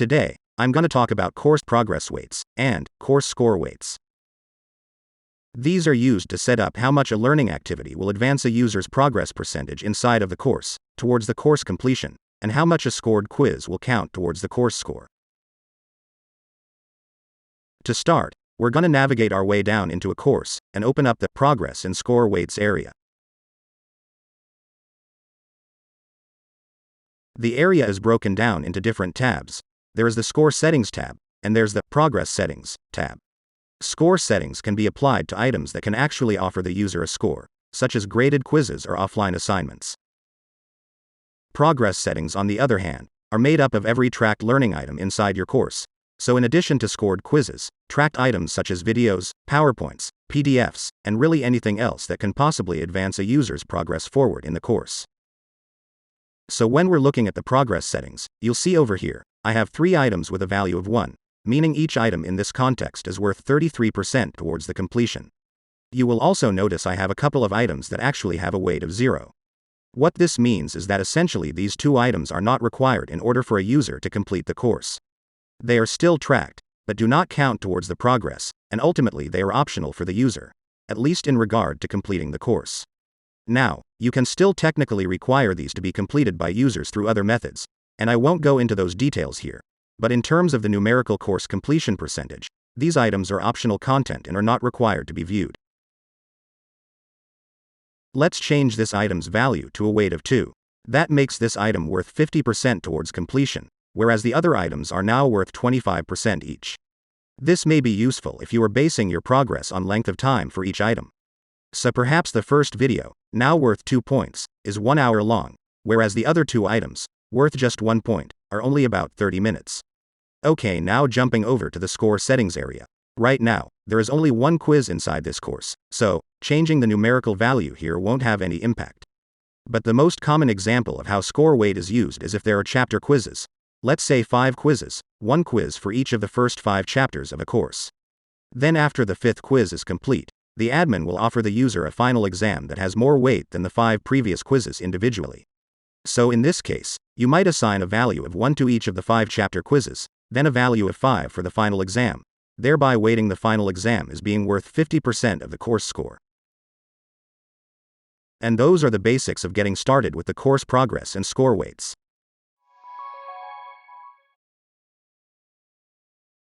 Today, I'm going to talk about course progress weights and course score weights. These are used to set up how much a learning activity will advance a user's progress percentage inside of the course, towards the course completion, and how much a scored quiz will count towards the course score. To start, we're going to navigate our way down into a course and open up the Progress and Score Weights area. The area is broken down into different tabs. There is the Score Settings tab, and there's the Progress Settings tab. Score settings can be applied to items that can actually offer the user a score, such as graded quizzes or offline assignments. Progress settings, on the other hand, are made up of every tracked learning item inside your course. So in addition to scored quizzes, tracked items such as videos, PowerPoints, PDFs, and really anything else that can possibly advance a user's progress forward in the course. So when we're looking at the progress settings, you'll see over here, I have 3 items with a value of 1, meaning each item in this context is worth 33% towards the completion. You will also notice I have a couple of items that actually have a weight of 0. What this means is that essentially these 2 items are not required in order for a user to complete the course. They are still tracked, but do not count towards the progress, and ultimately they are optional for the user, at least in regard to completing the course. Now, you can still technically require these to be completed by users through other methods, and I won't go into those details here, but in terms of the numerical course completion percentage, these items are optional content and are not required to be viewed. Let's change this item's value to a weight of 2. That makes this item worth 50% towards completion, whereas the other items are now worth 25% each. This may be useful if you are basing your progress on length of time for each item. So perhaps the first video, now worth 2 points, is 1 hour long, whereas the other 2 items, worth just 1 point, are only about 30 minutes. Okay, now jumping over to the score settings area. Right now, there is only 1 quiz inside this course, so changing the numerical value here won't have any impact. But the most common example of how score weight is used is if there are chapter quizzes. Let's say 5 quizzes, 1 quiz for each of the first 5 chapters of a course. Then after the 5th quiz is complete, the admin will offer the user a final exam that has more weight than the 5 previous quizzes individually. So in this case, you might assign a value of 1 to each of the 5 chapter quizzes, then a value of 5 for the final exam, thereby weighting the final exam as being worth 50% of the course score. And those are the basics of getting started with the course progress and score weights.